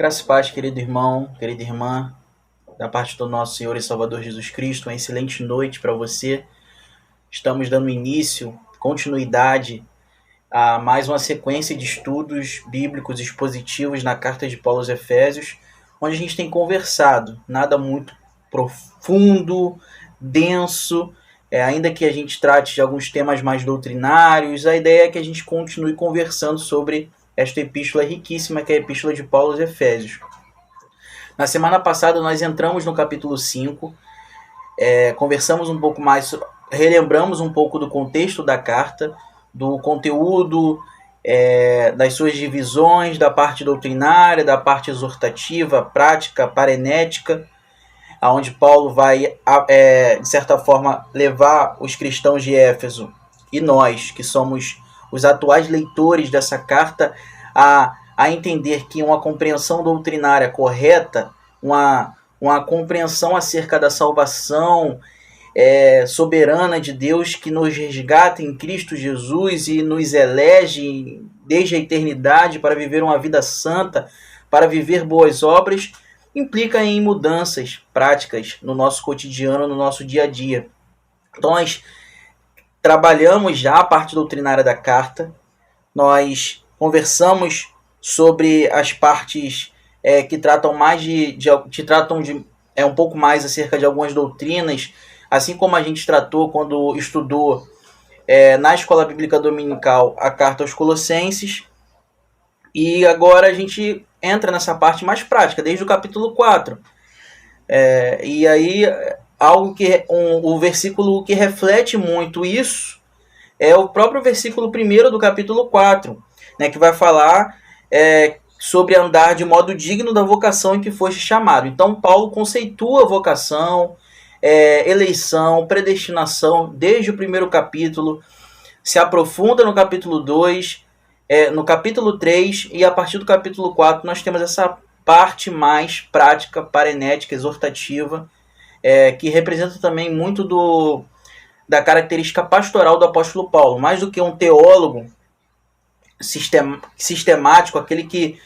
Graça e paz, querido irmão, querida irmã, da parte do nosso Senhor e Salvador Jesus Cristo, uma excelente noite para você. Estamos dando início, continuidade a mais uma sequência de estudos bíblicos expositivos na carta de Paulo aos Efésios, onde a gente tem conversado, nada muito profundo, denso, ainda que a gente trate de alguns temas mais doutrinários, a ideia é que a gente continue conversando sobre esta epístola riquíssima, que é a epístola de Paulo aos Efésios. Na semana passada nós entramos no capítulo 5, conversamos um pouco mais, relembramos um pouco do contexto da carta, do conteúdo, das suas divisões, da parte doutrinária, da parte exortativa, prática, parenética, onde Paulo vai, de certa forma, levar os cristãos de Éfeso e nós, que somos os atuais leitores dessa carta, a entender que uma compreensão doutrinária correta, uma compreensão acerca da salvação soberana de Deus que nos resgata em Cristo Jesus e nos elege desde a eternidade para viver uma vida santa, para viver boas obras, implica em mudanças práticas no nosso cotidiano, no nosso dia a dia. Então nós trabalhamos já a parte doutrinária da carta, nós conversamos sobre as partes que tratam mais um pouco mais acerca de algumas doutrinas, assim como a gente tratou quando estudou na Escola Bíblica Dominical a carta aos Colossenses, e agora a gente entra nessa parte mais prática, desde o capítulo 4. E aí, o versículo que reflete muito isso é o próprio versículo 1 do capítulo 4, né, que vai falar sobre andar de modo digno da vocação em que foste chamado. Então, Paulo conceitua vocação, eleição, predestinação, desde o primeiro capítulo, se aprofunda no capítulo 2, no capítulo 3, e a partir do capítulo 4 nós temos essa parte mais prática, parenética, exortativa, que representa também muito da característica pastoral do apóstolo Paulo. Mais do que um teólogo sistemático, aquele que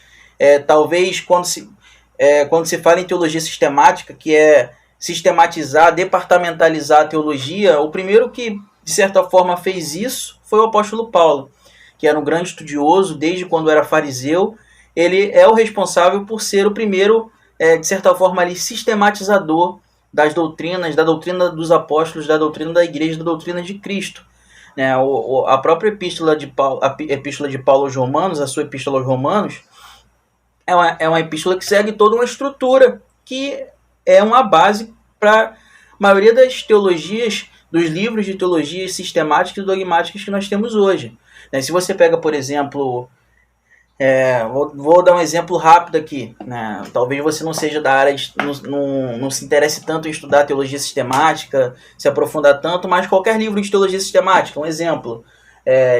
talvez quando se fala em teologia sistemática, que é sistematizar, departamentalizar a teologia, o primeiro que de certa forma fez isso foi o apóstolo Paulo, que era um grande estudioso desde quando era fariseu. Ele é o responsável por ser o primeiro, de certa forma, ali, sistematizador das doutrinas, da doutrina dos apóstolos, da doutrina da igreja, da doutrina de Cristo. A própria epístola de Paulo aos Romanos, a sua epístola aos Romanos, é uma epístola que segue toda uma estrutura, que é uma base para a maioria das teologias, dos livros de teologias sistemáticas e dogmáticas que nós temos hoje. Se você pega, por exemplo, vou dar um exemplo rápido aqui, né? Talvez você não seja da área, não se interesse tanto em estudar teologia sistemática, se aprofundar tanto, mas qualquer livro de teologia sistemática, um exemplo,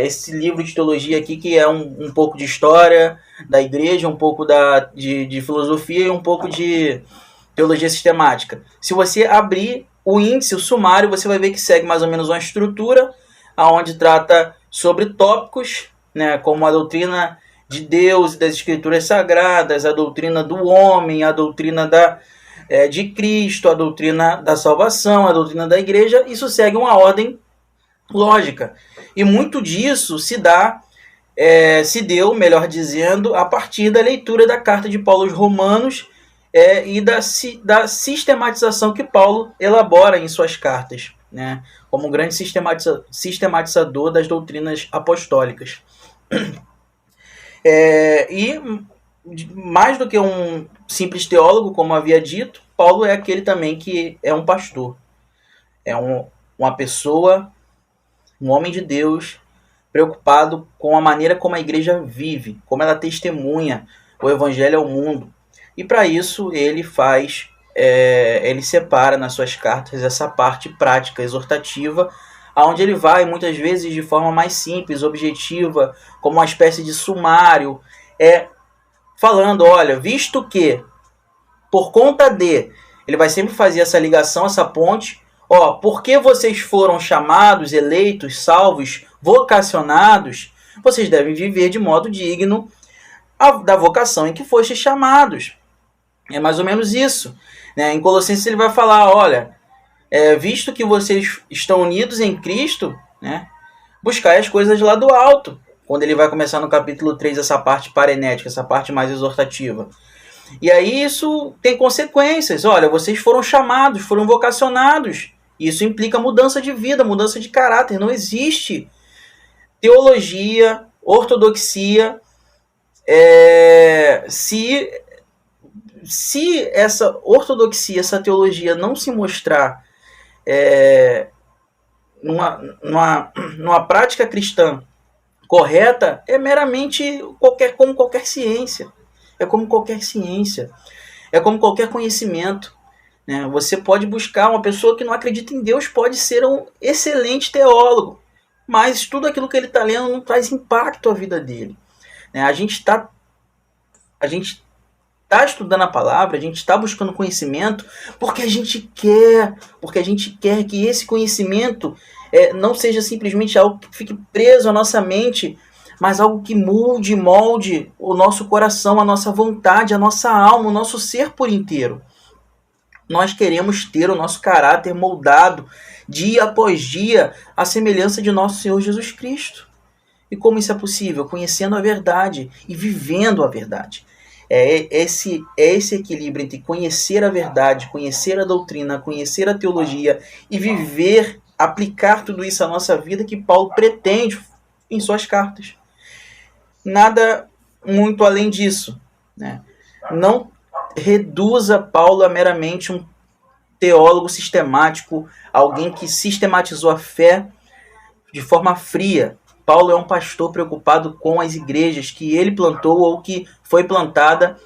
esse livro de teologia aqui, que é um pouco de história da igreja, um pouco de filosofia e um pouco de teologia sistemática. Se você abrir o índice, o sumário, você vai ver que segue mais ou menos uma estrutura, onde trata sobre tópicos, né, como a doutrina de Deus e das Escrituras Sagradas, a doutrina do homem, a doutrina de Cristo, a doutrina da salvação, a doutrina da igreja. Isso segue uma ordem lógica. E muito disso se deu, melhor dizendo, a partir da leitura da carta de Paulo aos Romanos e da sistematização que Paulo elabora em suas cartas, né, como um grande sistematizador das doutrinas apostólicas. E mais do que um simples teólogo, como havia dito, Paulo é aquele também que é um pastor. É uma pessoa, um homem de Deus, preocupado com a maneira como a igreja vive, como ela testemunha o evangelho ao mundo. E para isso ele ele separa nas suas cartas essa parte prática, exortativa, onde ele vai muitas vezes de forma mais simples, objetiva, como uma espécie de sumário, falando, olha, visto que, por conta ele vai sempre fazer essa ligação, essa ponte, porque vocês foram chamados, eleitos, salvos, vocacionados, vocês devem viver de modo digno da vocação em que fostes chamados. É mais ou menos isso. Né? Em Colossenses ele vai falar, olha, visto que vocês estão unidos em Cristo, né, buscai as coisas lá do alto. Quando ele vai começar no capítulo 3, essa parte parenética, essa parte mais exortativa. E aí isso tem consequências. Olha, vocês foram chamados, foram vocacionados. Isso implica mudança de vida, mudança de caráter. Não existe teologia, ortodoxia, se essa ortodoxia, essa teologia não se mostrar numa prática cristã correta, é meramente como qualquer ciência. É como qualquer ciência. É como qualquer conhecimento. Né? Você pode buscar uma pessoa que não acredita em Deus, pode ser um excelente teólogo, mas tudo aquilo que ele está lendo não traz impacto à vida dele. Né? A gente está estudando a palavra, a gente está buscando conhecimento porque a gente quer que esse conhecimento não seja simplesmente algo que fique preso à nossa mente, mas algo que molde o nosso coração, a nossa vontade, a nossa alma, o nosso ser por inteiro. Nós queremos ter o nosso caráter moldado dia após dia à semelhança de nosso Senhor Jesus Cristo. E como isso é possível? Conhecendo a verdade e vivendo a verdade. É esse equilíbrio entre conhecer a verdade, conhecer a doutrina, conhecer a teologia e viver, aplicar tudo isso à nossa vida que Paulo pretende em suas cartas. Nada muito além disso. Né? Não reduza Paulo a meramente um teólogo sistemático, alguém que sistematizou a fé de forma fria. Paulo é um pastor preocupado com as igrejas que ele plantou ou que foi plantada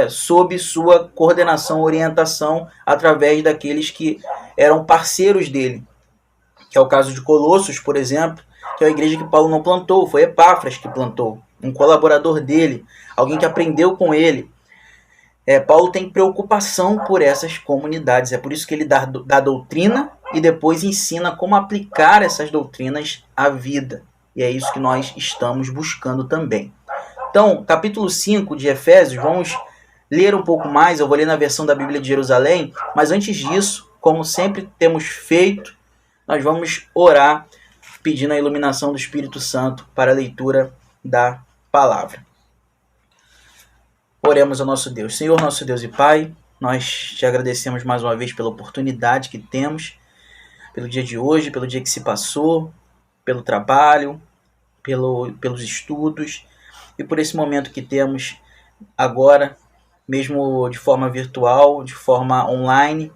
sob sua coordenação, orientação, através daqueles que eram parceiros dele. Que é o caso de Colossos, por exemplo, que é a igreja que Paulo não plantou, foi Epáfras que plantou, um colaborador dele, alguém que aprendeu com ele. Paulo tem preocupação por essas comunidades, é por isso que ele dá doutrina e depois ensina como aplicar essas doutrinas à vida. E é isso que nós estamos buscando também. Então, capítulo 5 de Efésios, vamos ler um pouco mais, eu vou ler na versão da Bíblia de Jerusalém, mas antes disso, como sempre temos feito, nós vamos orar pedindo a iluminação do Espírito Santo para a leitura da palavra. Oremos ao nosso Deus. Senhor, nosso Deus e Pai, nós te agradecemos mais uma vez pela oportunidade que temos, pelo dia de hoje, pelo dia que se passou, pelo trabalho, pelos estudos e por esse momento que temos agora, mesmo de forma virtual, de forma online,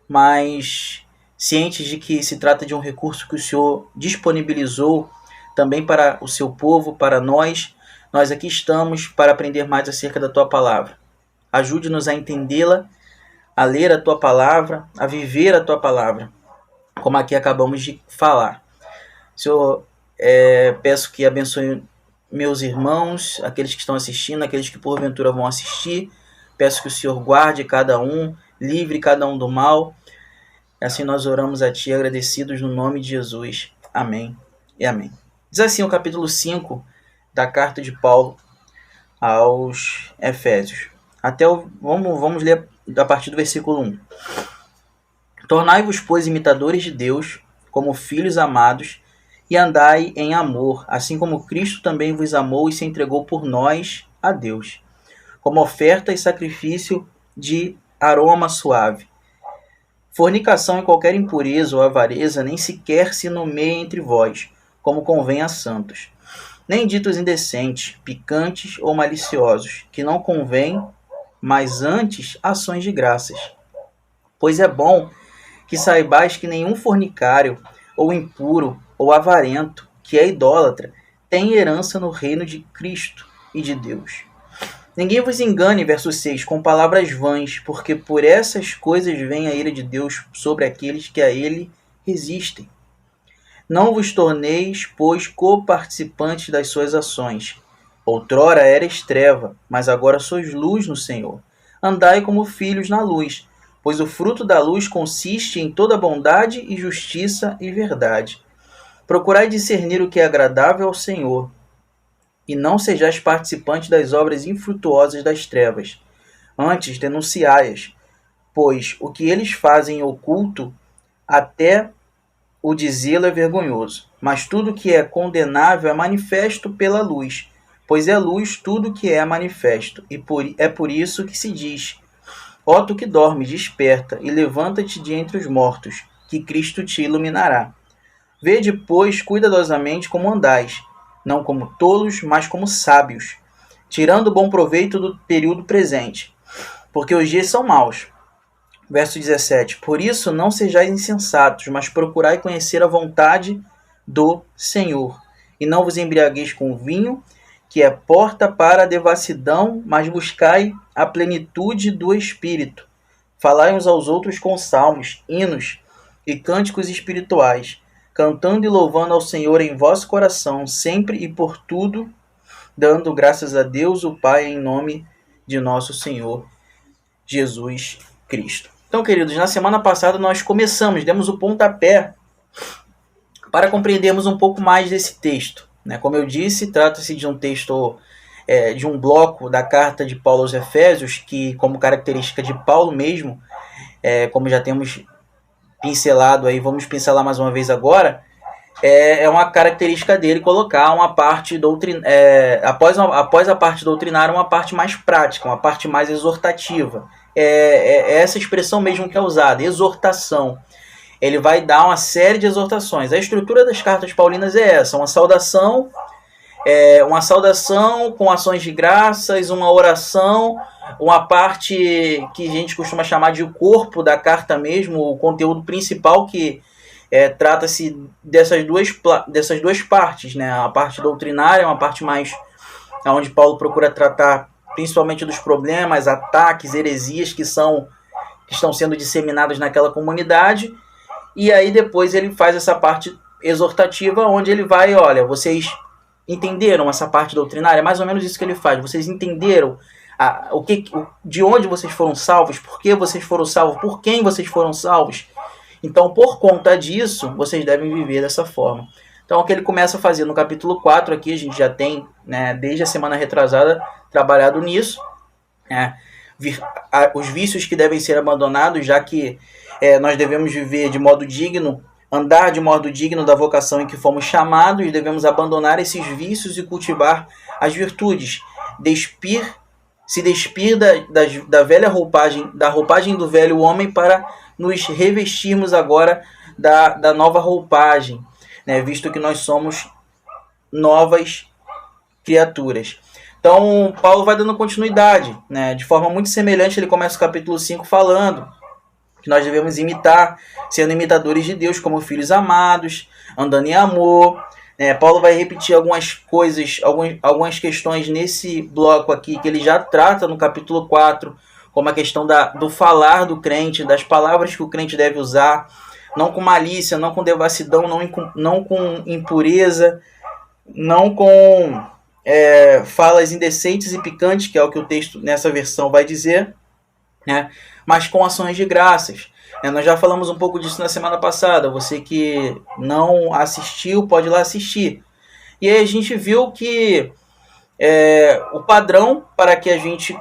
mas cientes de que se trata de um recurso que o Senhor disponibilizou também para o seu povo, para nós. Nós aqui estamos para aprender mais acerca da Tua Palavra. Ajude-nos a entendê-la, a ler a Tua Palavra, a viver a Tua Palavra, como aqui acabamos de falar. Senhor, peço que abençoe meus irmãos, aqueles que estão assistindo, aqueles que porventura vão assistir. Peço que o Senhor guarde cada um, livre cada um do mal. Assim nós oramos a Ti, agradecidos no nome de Jesus. Amém e amém. Diz assim o capítulo 5 da carta de Paulo aos Efésios. Vamos ler a partir do versículo 1. Tornai-vos, pois, imitadores de Deus, como filhos amados, e andai em amor, assim como Cristo também vos amou e se entregou por nós a Deus, como oferta e sacrifício de aroma suave. Fornicação e qualquer impureza ou avareza nem sequer se nomeia entre vós, como convém a santos. Nem ditos indecentes, picantes ou maliciosos, que não convém, mas antes ações de graças. Pois é bom que saibais que nenhum fornicário, ou impuro, ou avarento, que é idólatra, tem herança no reino de Cristo e de Deus. Ninguém vos engane, verso 6, com palavras vãs, porque por essas coisas vem a ira de Deus sobre aqueles que a ele resistem. Não vos torneis, pois, coparticipantes das suas ações. Outrora erais treva, mas agora sois luz no Senhor. Andai como filhos na luz, pois o fruto da luz consiste em toda bondade e justiça e verdade. Procurai discernir o que é agradável ao Senhor. e não sejais participantes das obras infrutuosas das trevas. Antes, denunciai-as, pois o que eles fazem em oculto, até o dizê-lo é vergonhoso. Mas tudo que é condenável é manifesto pela luz, pois é luz tudo que é manifesto. E é por isso que se diz: ó tu que dorme, desperta, e levanta-te de entre os mortos, que Cristo te iluminará. Vede, pois, cuidadosamente como andais, não como tolos, mas como sábios, tirando bom proveito do período presente, porque os dias são maus. Verso 17. Por isso não sejais insensatos, mas procurai conhecer a vontade do Senhor. E não vos embriagueis com vinho, que é porta para a devassidão, mas buscai a plenitude do Espírito. Falai uns aos outros com salmos, hinos e cânticos espirituais, cantando e louvando ao Senhor em vosso coração, sempre e por tudo, dando graças a Deus o Pai em nome de nosso Senhor Jesus Cristo. Então, queridos, na semana passada nós demos o pontapé para compreendermos um pouco mais desse texto. Como eu disse, trata-se de um texto, de um bloco da carta de Paulo aos Efésios, que, como característica de Paulo mesmo, como já temos pincelado aí, vamos pincelar mais uma vez agora, é uma característica dele colocar uma parte após a parte doutrinária, uma parte mais prática, uma parte mais exortativa. É essa expressão mesmo que é usada, exortação. Ele vai dar uma série de exortações. A estrutura das cartas paulinas é essa: uma saudação com ações de graças, uma oração, uma parte que a gente costuma chamar de corpo da carta mesmo, o conteúdo principal, que trata-se dessas duas partes, né? A parte doutrinária, uma parte mais onde Paulo procura tratar principalmente dos problemas, ataques, heresias que estão sendo disseminadas naquela comunidade. E aí depois ele faz essa parte exortativa, onde ele vai: olha, vocês entenderam essa parte doutrinária? É mais ou menos isso que ele faz. Vocês entenderam de onde vocês foram salvos, por que vocês foram salvos, por quem vocês foram salvos? Então, por conta disso, vocês devem viver dessa forma. Então, o que ele começa a fazer no capítulo 4 aqui, a gente já tem, desde a semana retrasada, trabalhado nisso. Os vícios que devem ser abandonados, já que nós devemos viver de modo digno, andar de modo digno da vocação em que fomos chamados, devemos abandonar esses vícios e cultivar as virtudes. Se despir da velha roupagem, da roupagem do velho homem, para nos revestirmos agora da nova roupagem, visto que nós somos novas criaturas. Então, Paulo vai dando continuidade, de forma muito semelhante. Ele começa o capítulo 5 falando que nós devemos imitar, sendo imitadores de Deus como filhos amados, andando em amor. Paulo vai repetir algumas coisas, algumas questões nesse bloco aqui, que ele já trata no capítulo 4, como a questão do falar do crente, das palavras que o crente deve usar, não com malícia, não com devassidão, não com impureza, não com falas indecentes e picantes, que é o que o texto nessa versão vai dizer, mas com ações de graças. Nós já falamos um pouco disso na semana passada. Você que não assistiu, pode ir lá assistir. E aí a gente viu que o padrão para que a gente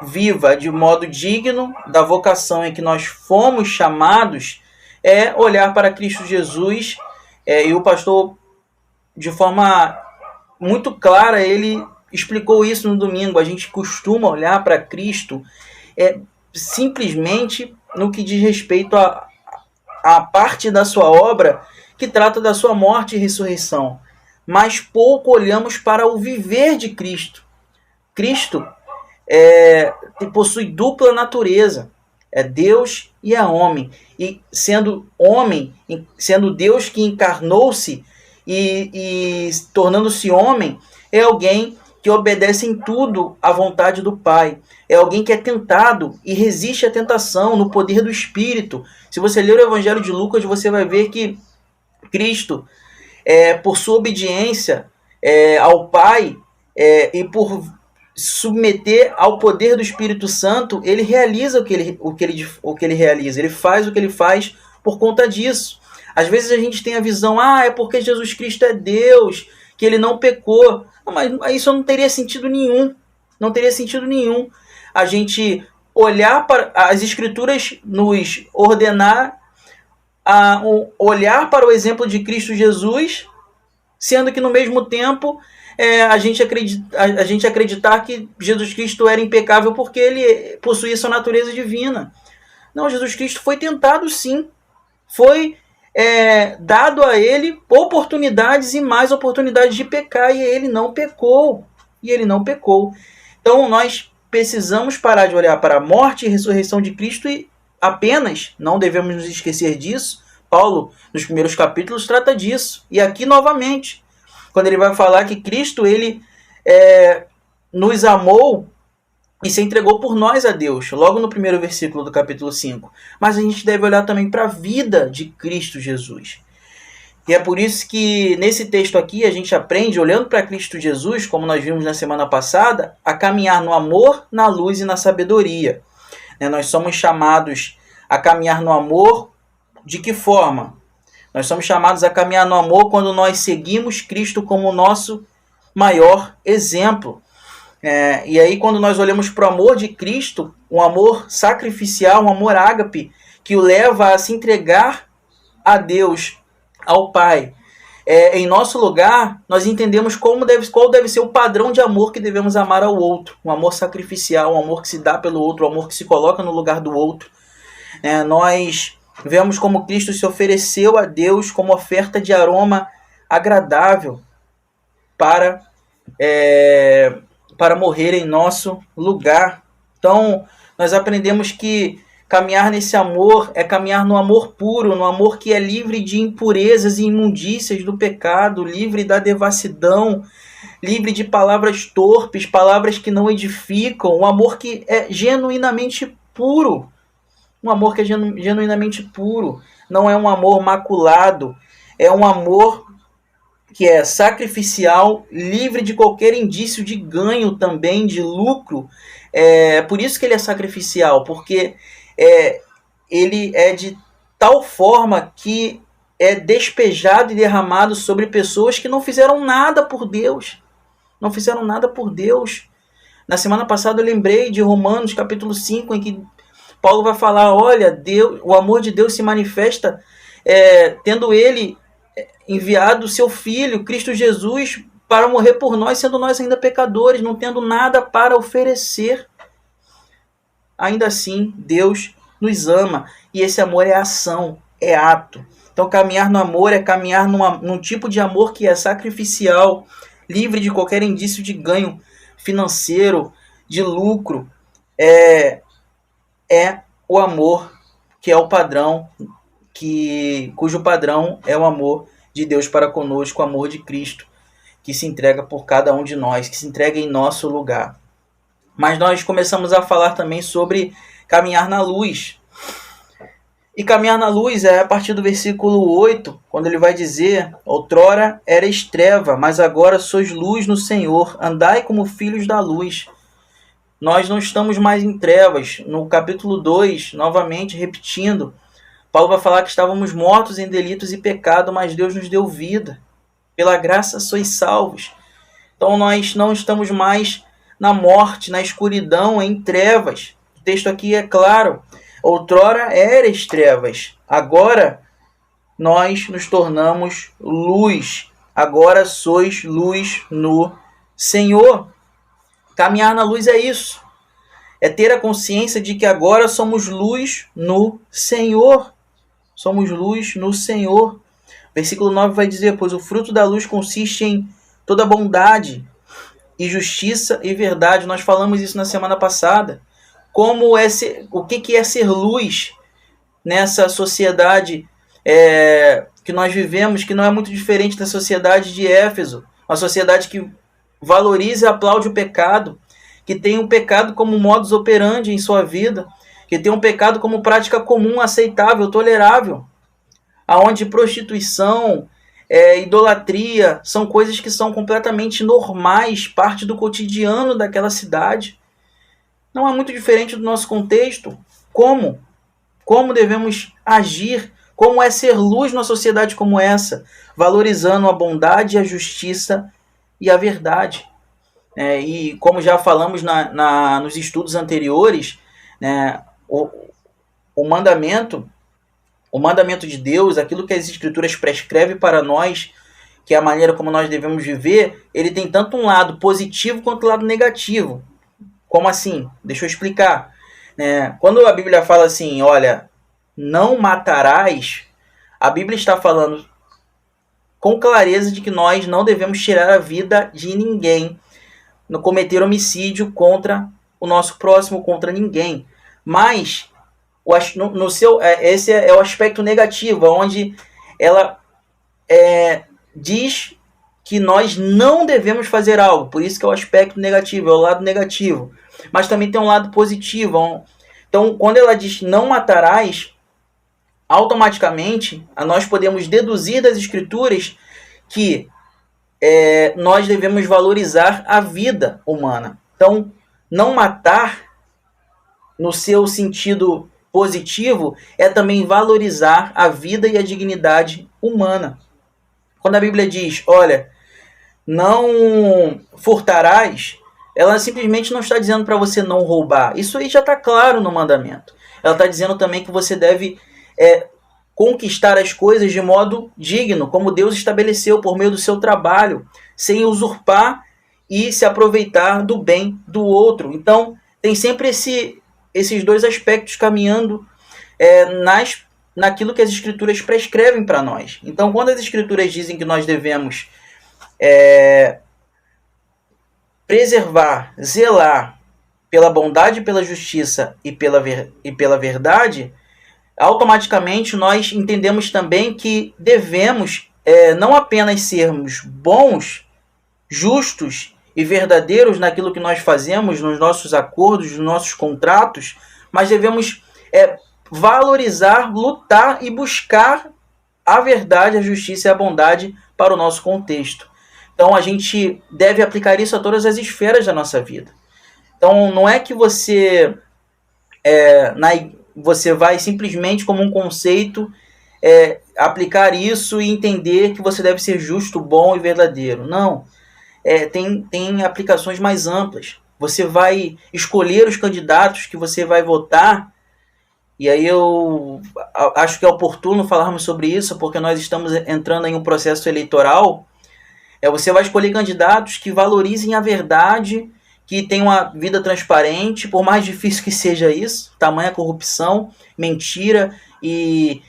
viva de modo digno da vocação em que nós fomos chamados é olhar para Cristo Jesus. E o pastor, de forma muito clara, ele explicou isso no domingo. A gente costuma olhar para Cristo simplesmente no que diz respeito à parte da sua obra que trata da sua morte e ressurreição, mas pouco olhamos para o viver de Cristo. Cristo possui dupla natureza, é Deus e é homem, e sendo homem, sendo Deus que encarnou-se e tornando-se homem, é alguém que obedece em tudo à vontade do Pai. É alguém que é tentado e resiste à tentação no poder do Espírito. Se você ler o Evangelho de Lucas, você vai ver que Cristo, por sua obediência ao Pai e por submeter ao poder do Espírito Santo, ele realiza o que ele realiza. Ele faz o que ele faz por conta disso. Às vezes a gente tem a visão, é porque Jesus Cristo é Deus, que ele não pecou. Mas isso não teria sentido nenhum. Não teria sentido nenhum a gente olhar para as Escrituras, nos ordenar a olhar para o exemplo de Cristo Jesus, sendo que no mesmo tempo a gente acreditar que Jesus Cristo era impecável porque ele possuía sua natureza divina. Não, Jesus Cristo foi tentado sim. Foi dado a ele oportunidades e mais oportunidades de pecar, e ele não pecou. Então nós precisamos parar de olhar para a morte e ressurreição de Cristo e apenas, não devemos nos esquecer disso. Paulo, nos primeiros capítulos, trata disso. E aqui novamente, quando ele vai falar que Cristo ele nos amou e se entregou por nós a Deus, logo no primeiro versículo do capítulo 5. Mas a gente deve olhar também para a vida de Cristo Jesus. E é por isso que nesse texto aqui a gente aprende, olhando para Cristo Jesus, como nós vimos na semana passada, a caminhar no amor, na luz e na sabedoria. Nós somos chamados a caminhar no amor de que forma? Nós somos chamados a caminhar no amor quando nós seguimos Cristo como nosso maior exemplo. E aí quando nós olhamos para o amor de Cristo, um amor sacrificial, um amor ágape, que o leva a se entregar a Deus, ao Pai, em nosso lugar, nós entendemos qual deve ser o padrão de amor que devemos amar ao outro. Um amor sacrificial, um amor que se dá pelo outro, um amor que se coloca no lugar do outro. Nós vemos como Cristo se ofereceu a Deus como oferta de aroma agradável para morrer em nosso lugar. Então, nós aprendemos que caminhar nesse amor é caminhar no amor puro, no amor que é livre de impurezas e imundícias do pecado, livre da devassidão, livre de palavras torpes, palavras que não edificam, um amor que é genuinamente puro. Um amor que é genuinamente puro, não é um amor maculado, é um amor que é sacrificial, livre de qualquer indício de ganho também, de lucro. Por isso que ele é sacrificial, porque ele é de tal forma que é despejado e derramado sobre pessoas que não fizeram nada por Deus. Não fizeram nada por Deus. Na semana passada eu lembrei de Romanos capítulo 5, em que Paulo vai falar, olha, Deus, o amor de Deus se manifesta tendo ele enviado o seu Filho, Cristo Jesus, para morrer por nós, sendo nós ainda pecadores, não tendo nada para oferecer. Ainda assim, Deus nos ama. E esse amor é ação, é ato. Então, caminhar no amor é caminhar num tipo de amor que é sacrificial, livre de qualquer indício de ganho financeiro, de lucro. É o amor que é o padrão, cujo padrão é o amor de Deus para conosco, o amor de Cristo, que se entrega por cada um de nós, que se entrega em nosso lugar. Mas nós começamos a falar também sobre caminhar na luz. E caminhar na luz é a partir do versículo 8, quando ele vai dizer, outrora erais treva, mas agora sois luz no Senhor, andai como filhos da luz. Nós não estamos mais em trevas. No capítulo 2, novamente repetindo, Paulo vai falar que estávamos mortos em delitos e pecado, mas Deus nos deu vida. Pela graça sois salvos. Então nós não estamos mais na morte, na escuridão, em trevas. O texto aqui é claro. Outrora erais trevas, agora nós nos tornamos luz. Agora sois luz no Senhor. Caminhar na luz é isso. É ter a consciência de que agora somos luz no Senhor. Somos luz no Senhor. Versículo 9 vai dizer, pois o fruto da luz consiste em toda bondade e justiça e verdade. Nós falamos isso na semana passada. O que é ser luz nessa sociedade que nós vivemos, que não é muito diferente da sociedade de Éfeso. Uma sociedade que valoriza e aplaude o pecado, que tem o pecado como modus operandi em sua vida, que tem um pecado como prática comum, aceitável, tolerável, aonde prostituição, idolatria, são coisas que são completamente normais, parte do cotidiano daquela cidade. Não é muito diferente do nosso contexto. Como devemos agir? Como é ser luz numa sociedade como essa? Valorizando a bondade e a justiça e a verdade. E como já falamos nos estudos anteriores, né, o mandamento de Deus, aquilo que as Escrituras prescrevem para nós, que é a maneira como nós devemos viver, ele tem tanto um lado positivo quanto um lado negativo. Como assim? Deixa eu explicar. Quando a Bíblia fala assim, olha, não matarás, a Bíblia está falando com clareza de que nós não devemos tirar a vida de ninguém, não cometer homicídio contra o nosso próximo, contra ninguém. Mas esse é o aspecto negativo, onde ela diz que nós não devemos fazer algo. Por isso que é o aspecto negativo, é o lado negativo. Mas também tem um lado positivo. Então, quando ela diz não matarás, automaticamente nós podemos deduzir das Escrituras que nós devemos valorizar a vida humana. Então, não matar, no seu sentido positivo, é também valorizar a vida e a dignidade humana. Quando a Bíblia diz, olha, não furtarás, ela simplesmente não está dizendo para você não roubar. Isso aí já está claro no mandamento. Ela está dizendo também que você deve conquistar as coisas de modo digno, como Deus estabeleceu por meio do seu trabalho, sem usurpar e se aproveitar do bem do outro. Então, tem sempre esses dois aspectos caminhando naquilo que as Escrituras prescrevem para nós. Então, quando as Escrituras dizem que nós devemos preservar, zelar pela bondade, pela justiça e pela verdade, automaticamente nós entendemos também que devemos não apenas sermos bons, justos e verdadeiros naquilo que nós fazemos, nos nossos acordos, nos nossos contratos, mas devemos valorizar, lutar e buscar a verdade, a justiça e a bondade para o nosso contexto. Então a gente deve aplicar isso a todas as esferas da nossa vida. Então não é que você vai simplesmente como um conceito aplicar isso e entender que você deve ser justo, bom e verdadeiro. Não. Tem aplicações mais amplas. Você vai escolher os candidatos que você vai votar, e aí eu acho que é oportuno falarmos sobre isso, porque nós estamos entrando em um processo eleitoral. Você vai escolher candidatos que valorizem a verdade, que tenham uma vida transparente, por mais difícil que seja isso, tamanha corrupção, mentira e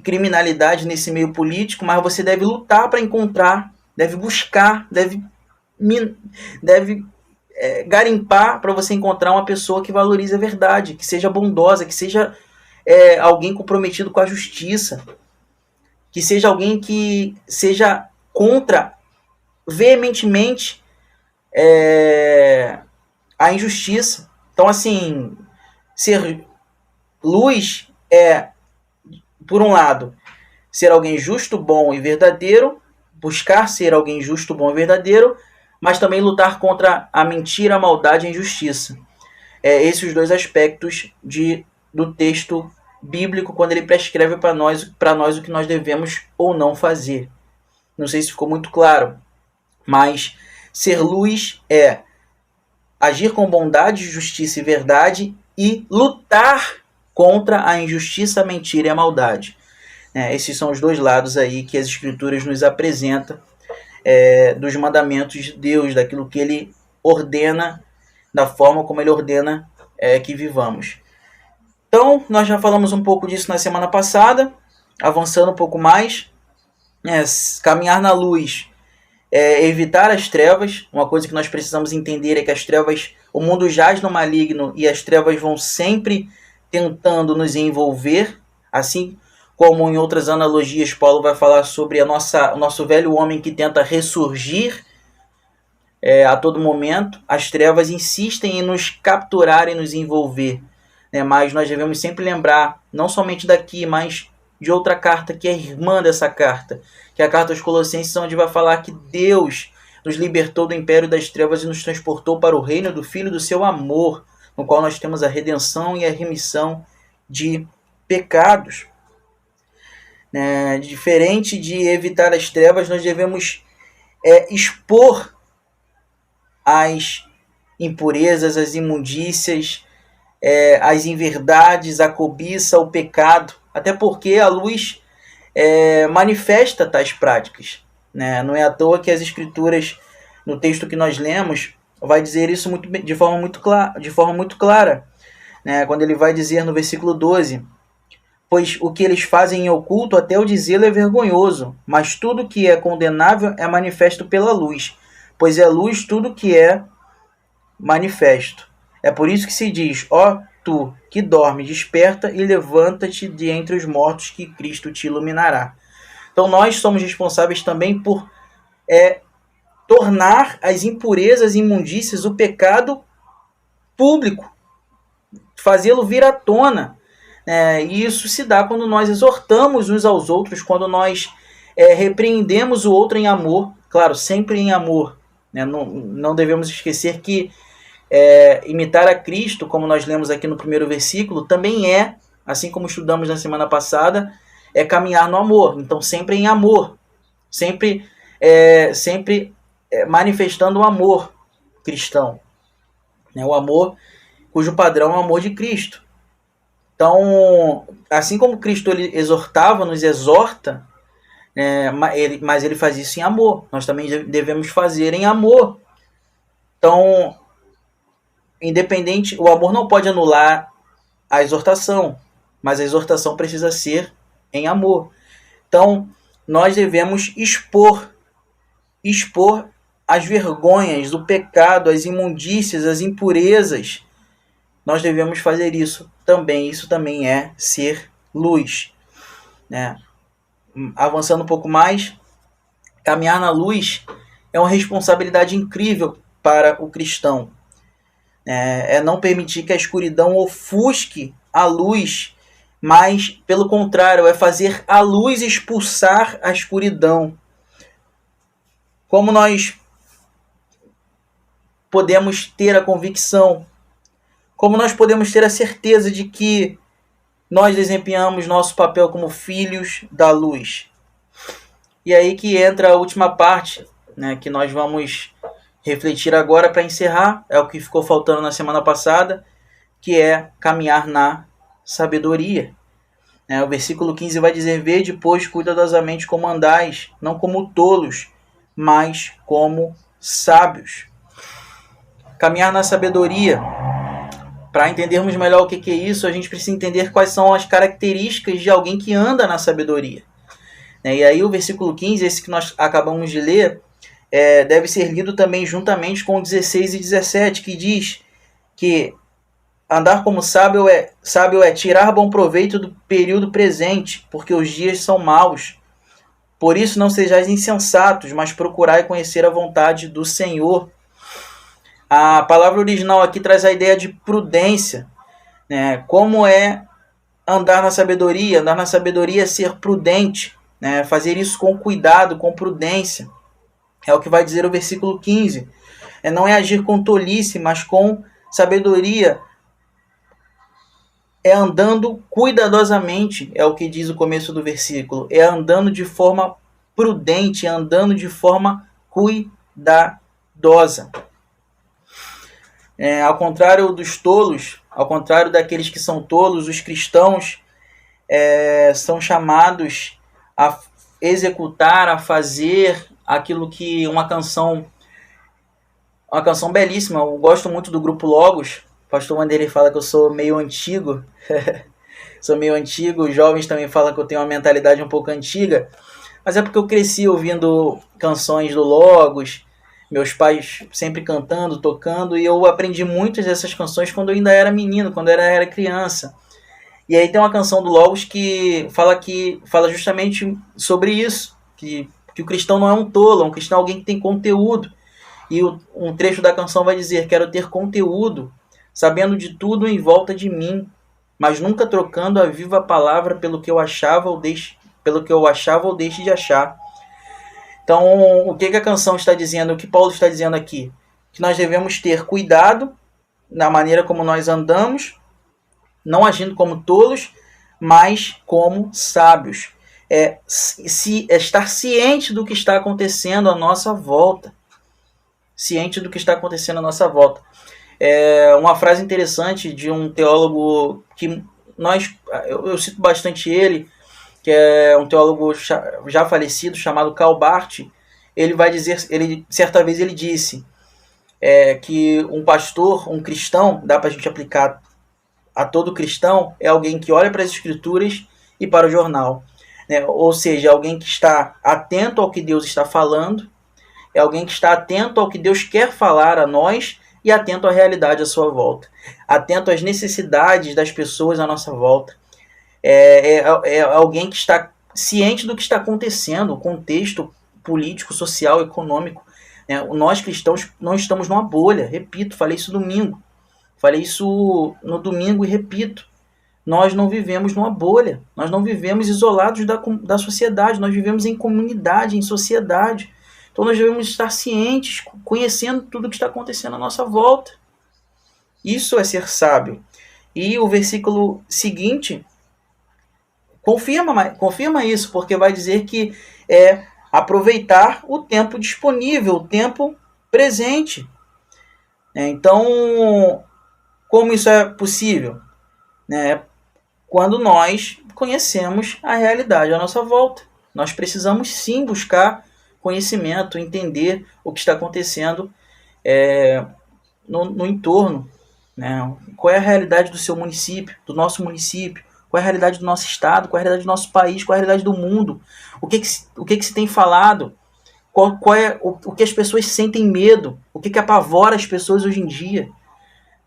criminalidade nesse meio político, mas você deve lutar para encontrar, deve buscar, deve garimpar para você encontrar uma pessoa que valorize a verdade, que seja bondosa, que seja alguém comprometido com a justiça, que seja alguém que seja contra veementemente a injustiça. Então, assim, ser luz por um lado, ser alguém justo, bom e verdadeiro, buscar ser alguém justo, bom e verdadeiro, mas também lutar contra a mentira, a maldade e a injustiça. Esses dois aspectos do texto bíblico, quando ele prescreve para nós o que nós devemos ou não fazer. Não sei se ficou muito claro, mas ser luz é agir com bondade, justiça e verdade e lutar contra a injustiça, a mentira e a maldade. Esses são os dois lados aí que as Escrituras nos apresentam dos mandamentos de Deus, daquilo que Ele ordena, da forma como Ele ordena que vivamos. Então, nós já falamos um pouco disso na semana passada, avançando um pouco mais. Caminhar na luz evitar as trevas. Uma coisa que nós precisamos entender é que as trevas, o mundo jaz no maligno e as trevas vão sempre tentando nos envolver, assim como em outras analogias Paulo vai falar sobre o nosso velho homem que tenta ressurgir a todo momento. As trevas insistem em nos capturar e nos envolver, mas nós devemos sempre lembrar, não somente daqui, mas de outra carta que é irmã dessa carta, que é a carta aos Colossenses, onde vai falar que Deus nos libertou do império das trevas e nos transportou para o reino do Filho do seu amor, no qual nós temos a redenção e a remissão de pecados. Diferente de evitar as trevas, nós devemos expor as impurezas, as imundícias, as inverdades, a cobiça, o pecado, até porque a luz manifesta tais práticas, né? Não é à toa que as Escrituras, no texto que nós lemos, vai dizer isso de forma muito clara, né? Quando ele vai dizer no versículo 12: pois o que eles fazem em oculto, até o dizê-lo é vergonhoso, mas tudo que é condenável é manifesto pela luz, pois é luz tudo que é manifesto. É por isso que se diz: ó tu que dorme, desperta e levanta-te de entre os mortos, que Cristo te iluminará. Então nós somos responsáveis também por tornar as impurezas e imundícias, o pecado, público, fazê-lo vir à tona. E isso se dá quando nós exortamos uns aos outros, quando nós repreendemos o outro em amor, claro, sempre em amor. Não devemos esquecer que imitar a Cristo, como nós lemos aqui no primeiro versículo, também assim como estudamos na semana passada, caminhar no amor. Então sempre em amor, sempre manifestando o amor cristão, o amor cujo padrão é o amor de Cristo. Então, assim como Cristo ele exortava, nos exorta, mas ele faz isso em amor. Nós também devemos fazer em amor. Então, independente, o amor não pode anular a exortação, mas a exortação precisa ser em amor. Então, nós devemos expor as vergonhas, o pecado, as imundícias, as impurezas. Nós devemos fazer isso também. Isso também é ser luz, né? Avançando um pouco mais, caminhar na luz é uma responsabilidade incrível para o cristão. É não permitir que a escuridão ofusque a luz, mas, pelo contrário, é fazer a luz expulsar a escuridão. Como nós podemos ter a convicção, como nós podemos ter a certeza de que nós desempenhamos nosso papel como filhos da luz? E aí que entra a última parte, né, que nós vamos refletir agora para encerrar, é o que ficou faltando na semana passada, que é caminhar na sabedoria. O versículo 15 vai dizer: vede, pois, cuidadosamente como andais, não como tolos, mas como sábios. Caminhar na sabedoria. Para entendermos melhor o que é isso, a gente precisa entender quais são as características de alguém que anda na sabedoria. E aí o versículo 15, esse que nós acabamos de ler, deve ser lido também juntamente com 16 e 17, que diz que andar como sábio é tirar bom proveito do período presente, porque os dias são maus. Por isso não sejais insensatos, mas procurai conhecer a vontade do Senhor. A palavra original aqui traz a ideia de prudência, né? Como é andar na sabedoria? Andar na sabedoria é ser prudente, né? Fazer isso com cuidado, com prudência. É o que vai dizer o versículo 15. Não é agir com tolice, mas com sabedoria. É andando cuidadosamente, é o que diz o começo do versículo. É andando de forma prudente, andando de forma cuidadosa. Ao contrário dos tolos, ao contrário daqueles que são tolos, os cristãos são chamados a executar, a fazer aquilo que uma canção belíssima. Eu gosto muito do grupo Logos. O pastor Wanderley fala que eu sou meio antigo. Sou meio antigo. Os jovens também falam que eu tenho uma mentalidade um pouco antiga. Mas é porque eu cresci ouvindo canções do Logos, meus pais sempre cantando, tocando, e eu aprendi muitas dessas canções quando eu ainda era menino, quando eu era criança. E aí tem uma canção do Logos que fala justamente sobre isso, que o cristão não é um tolo, é um cristão alguém que tem conteúdo. E um trecho da canção vai dizer: quero ter conteúdo, sabendo de tudo em volta de mim, mas nunca trocando a viva palavra pelo que eu achava ou deixe de achar. Então, o que a canção está dizendo, o que Paulo está dizendo aqui? Que nós devemos ter cuidado na maneira como nós andamos, não agindo como tolos, mas como sábios. estar ciente do que está acontecendo à nossa volta. Ciente do que está acontecendo à nossa volta. Uma frase interessante de um teólogo que eu cito bastante ele, que é um teólogo já falecido, chamado Karl Barth. Ele vai dizer, certa vez ele disse que um pastor, um cristão, dá para a gente aplicar a todo cristão, é alguém que olha para as escrituras e para o jornal. Ou seja, alguém que está atento ao que Deus está falando, é alguém que está atento ao que Deus quer falar a nós e atento à realidade à sua volta, atento às necessidades das pessoas à nossa volta. É alguém que está ciente do que está acontecendo, o contexto político, social, econômico. Nós cristãos não estamos numa bolha, repito, falei isso domingo. Falei isso no domingo e repito. Nós não vivemos numa bolha, nós não vivemos isolados da sociedade, nós vivemos em comunidade, em sociedade. Então nós devemos estar cientes, conhecendo tudo o que está acontecendo à nossa volta. Isso é ser sábio. E o versículo seguinte confirma isso, porque vai dizer que é aproveitar o tempo disponível, o tempo presente. Então, como isso é possível? Quando nós conhecemos a realidade à nossa volta. Nós precisamos sim buscar conhecimento, entender o que está acontecendo no entorno. Qual é a realidade do seu município, do nosso município, qual é a realidade do nosso estado, qual é a realidade do nosso país, qual é a realidade do mundo, o que se tem falado, qual é o que as pessoas sentem medo, o que apavora as pessoas hoje em dia.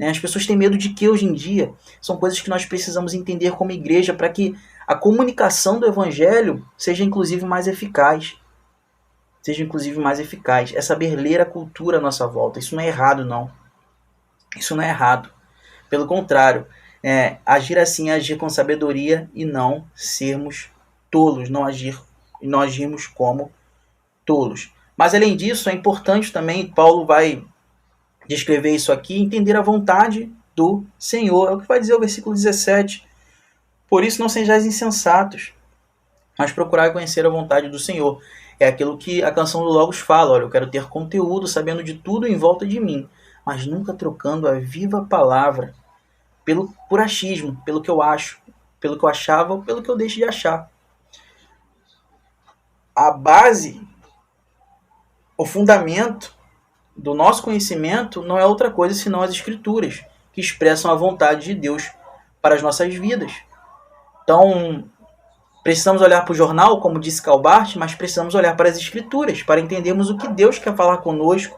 As pessoas têm medo de que hoje em dia? São coisas que nós precisamos entender como igreja para que a comunicação do evangelho seja inclusive mais eficaz. É saber ler a cultura à nossa volta. Isso não é errado, não. Isso não é errado. Pelo contrário, agir assim é agir com sabedoria e não sermos tolos, não agirmos como tolos. Mas além disso, é importante também, Paulo vai descrever isso aqui, entender a vontade do Senhor. É o que vai dizer o versículo 17. Por isso não sejais insensatos, mas procurai conhecer a vontade do Senhor. É aquilo que a canção do Logos fala. Olha, eu quero ter conteúdo, sabendo de tudo em volta de mim, mas nunca trocando a viva palavra por achismo, pelo que eu acho, pelo que eu achava ou pelo que eu deixo de achar. A base, o fundamento do nosso conhecimento não é outra coisa senão as Escrituras, que expressam a vontade de Deus para as nossas vidas. Então, precisamos olhar para o jornal, como disse Karl Barth, mas precisamos olhar para as Escrituras, para entendermos o que Deus quer falar conosco.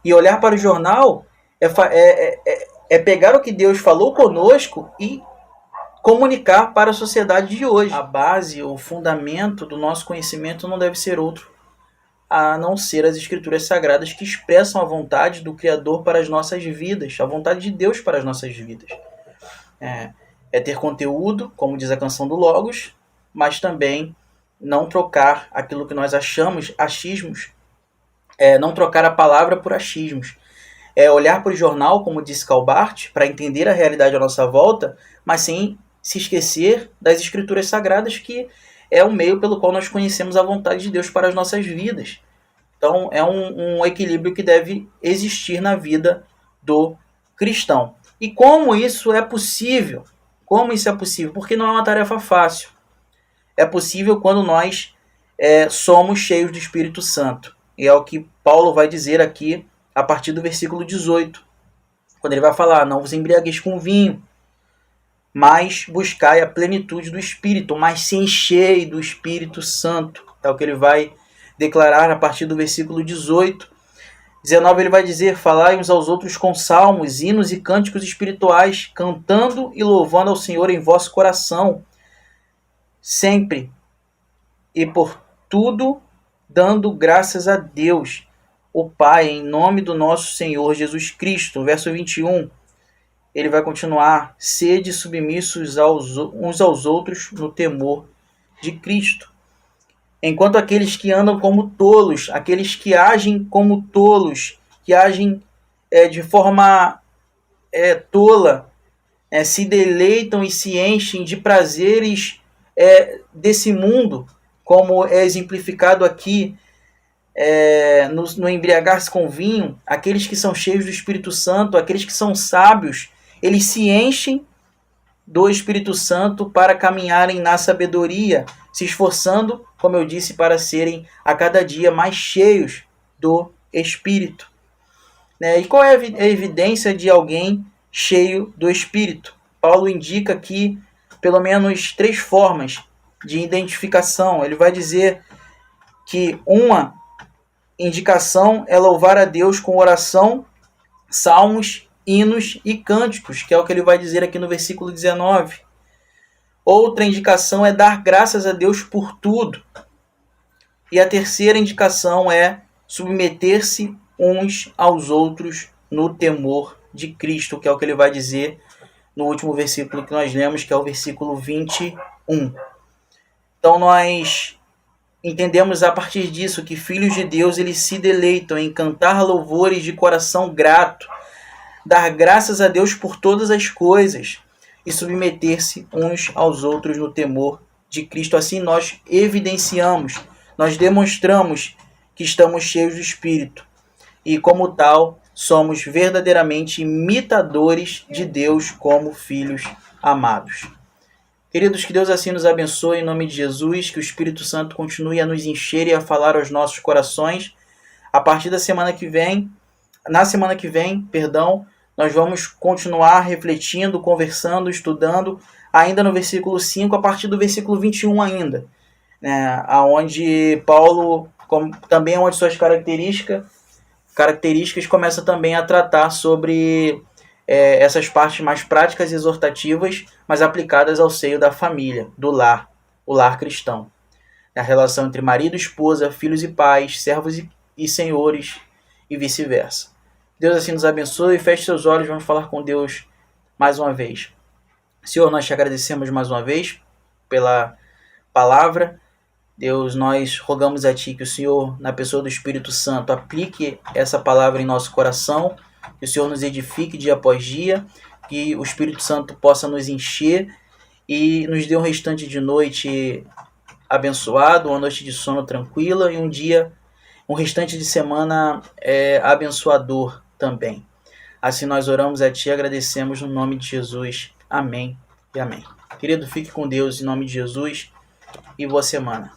E olhar para o jornal é pegar o que Deus falou conosco e comunicar para a sociedade de hoje. A base, o fundamento do nosso conhecimento não deve ser outro a não ser as Escrituras Sagradas, que expressam a vontade do Criador para as nossas vidas, a vontade de Deus para as nossas vidas. É ter conteúdo, como diz a canção do Logos, mas também não trocar aquilo que nós achamos, achismos, não trocar a palavra por achismos. É olhar para o jornal, como disse Karl Barth, para entender a realidade à nossa volta, mas sem se esquecer das Escrituras Sagradas, que é o meio pelo qual nós conhecemos a vontade de Deus para as nossas vidas. Então, é um equilíbrio que deve existir na vida do cristão. E como isso é possível? Como isso é possível? Porque não é uma tarefa fácil. É possível quando nós somos cheios do Espírito Santo. E é o que Paulo vai dizer aqui a partir do versículo 18. Quando ele vai falar, não vos embriagueis com vinho, mas buscai a plenitude do Espírito, mas se enchei do Espírito Santo. É o que ele vai declarar a partir do versículo 18. 19 ele vai dizer, falai uns aos outros com salmos, hinos e cânticos espirituais, cantando e louvando ao Senhor em vosso coração, sempre e por tudo dando graças a Deus, o Pai, em nome do nosso Senhor Jesus Cristo. Verso 21, ele vai continuar, sede submissos uns aos outros no temor de Cristo. Enquanto aqueles que andam como tolos, aqueles que agem como tolos, que agem de forma tola, se deleitam e se enchem de prazeres desse mundo, como é exemplificado aqui no embriagar-se com vinho, aqueles que são cheios do Espírito Santo, aqueles que são sábios, eles se enchem do Espírito Santo para caminharem na sabedoria, se esforçando, como eu disse, para serem a cada dia mais cheios do Espírito. E qual é a evidência de alguém cheio do Espírito? Paulo indica aqui pelo menos 3 formas de identificação. Ele vai dizer que uma indicação é louvar a Deus com oração, salmos, hinos e cânticos, que é o que ele vai dizer aqui no versículo 19. Outra indicação é dar graças a Deus por tudo. E a terceira indicação é submeter-se uns aos outros no temor de Cristo, que é o que ele vai dizer no último versículo que nós lemos, que é o versículo 21. Então nós entendemos a partir disso que filhos de Deus eles se deleitam em cantar louvores de coração grato, dar graças a Deus por todas as coisas e submeter-se uns aos outros no temor de Cristo. Assim nós evidenciamos, nós demonstramos que estamos cheios do Espírito e, como tal, somos verdadeiramente imitadores de Deus como filhos amados. Queridos, que Deus assim nos abençoe em nome de Jesus, que o Espírito Santo continue a nos encher e a falar aos nossos corações. A partir da semana que vem, nós vamos continuar refletindo, conversando, estudando, ainda no versículo 5, a partir do versículo 21 ainda, onde Paulo, também é uma de suas características, começa também a tratar sobre essas partes mais práticas e exortativas, mas aplicadas ao seio da família, do lar, o lar cristão. A relação entre marido e esposa, filhos e pais, servos e senhores e vice-versa. Deus assim nos abençoe. Feche seus olhos, vamos falar com Deus mais uma vez. Senhor, nós te agradecemos mais uma vez pela palavra. Deus, nós rogamos a Ti que o Senhor, na pessoa do Espírito Santo, aplique essa palavra em nosso coração, que o Senhor nos edifique dia após dia, que o Espírito Santo possa nos encher e nos dê um restante de noite abençoado, uma noite de sono tranquila e um restante de semana abençoador também. Assim nós oramos a Ti e agradecemos no nome de Jesus. Amém e amém. Querido, fique com Deus em nome de Jesus e boa semana.